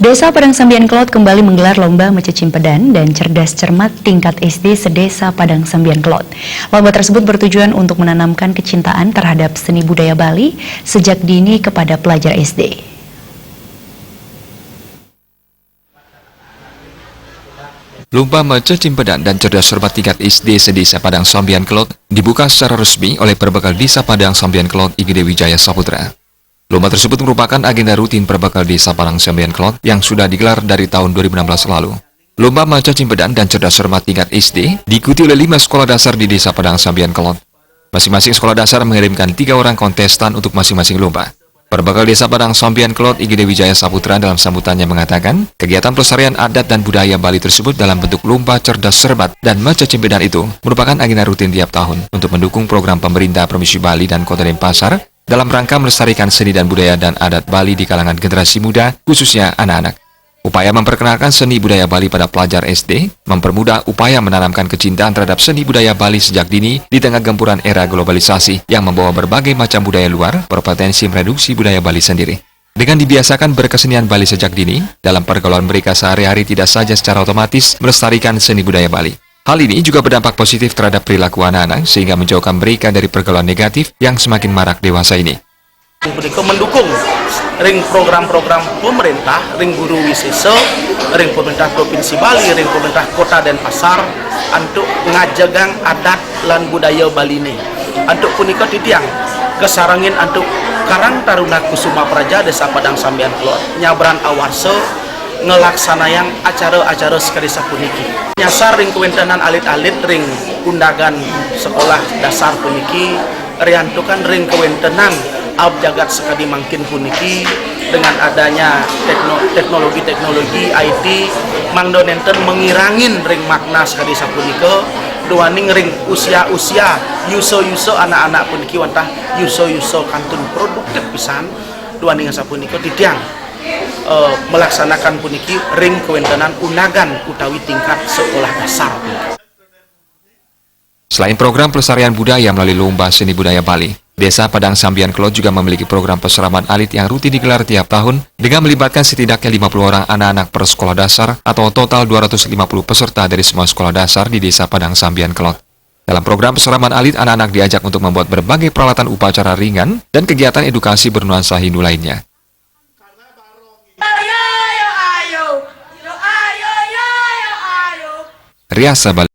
Desa Padang Sambian Kelot kembali menggelar lomba Mece Cimpedan dan Cerdas Cermat tingkat SD sedesa Padang Sambian Kelot. Lomba tersebut bertujuan untuk menanamkan kecintaan terhadap seni budaya Bali sejak dini kepada pelajar SD. Lomba Mece Cimpedan dan Cerdas Cermat tingkat SD sedesa Padang Sambian Kelot dibuka secara resmi oleh Perbekal Desa Padang Sambian Kelot IGD Wijaya Saputra. Lomba tersebut merupakan agenda rutin Perbekal Desa Padang Sambian Kelot yang sudah digelar dari tahun 2016 lalu. Lomba Mece Cimpedan dan Cerdas Cermat tingkat SD diikuti oleh 5 sekolah dasar di Desa Padang Sambian Kelot. Masing-masing sekolah dasar mengirimkan 3 orang kontestan untuk masing-masing lomba. Perbekal Desa Padang Sambian Kelot IGD Wijaya Saputra dalam sambutannya mengatakan, kegiatan pelestarian adat dan budaya Bali tersebut dalam bentuk lomba Cerdas Cermat dan Mece Cimpedan itu merupakan agenda rutin tiap tahun untuk mendukung program pemerintah Provinsi Bali dan Kota Denpasar dalam rangka melestarikan seni dan budaya dan adat Bali di kalangan generasi muda, khususnya anak-anak. Upaya memperkenalkan seni budaya Bali pada pelajar SD, mempermudah upaya menanamkan kecintaan terhadap seni budaya Bali sejak dini di tengah gempuran era globalisasi yang membawa berbagai macam budaya luar berpotensi mereduksi budaya Bali sendiri. Dengan dibiasakan berkesenian Bali sejak dini, dalam pergaulan mereka sehari-hari tidak saja secara otomatis melestarikan seni budaya Bali. Hal ini juga berdampak positif terhadap perilaku anak-anak sehingga menjauhkan mereka dari pergaulan negatif yang semakin marak dewasa ini. Mendukung ring program-program pemerintah, ring guru wisesa, ring pemerintah Provinsi Bali, ring pemerintah Kota Denpasar untuk ngajagang adat lan budaya Bali ini. Untuk punika titiang kesarangin untuk Karang Taruna Kusuma Praja Desa Padang Sambian Kelot nyabran awarse ngelaksanayan acara-acara sekadisa puniki. Nyasar ring kewentenan alit-alit ring undagan sekolah dasar puniki, riantukan ring kewentenan abjagat sekadi mangkin puniki dengan adanya teknologi IT mangdonenten mengirangin ring makna sekadisa punika duaning ring usia-usia yuso-yuso anak-anak puniki wantah yuso-yuso kantun produktif pisan duaning sapunika titiang melaksanakan puniki ring kewentenan unagan utawi tingkat sekolah dasar. Selain program pelestarian budaya melalui lomba seni budaya Bali, Desa Padang Sambian Kelot juga memiliki program peseraman alit yang rutin digelar tiap tahun dengan melibatkan setidaknya 50 orang anak-anak per sekolah dasar atau total 250 peserta dari semua sekolah dasar di Desa Padang Sambian Kelot. Dalam program peseraman alit, anak-anak diajak untuk membuat berbagai peralatan upacara ringan dan kegiatan edukasi bernuansa Hindu lainnya. Riasa Bali.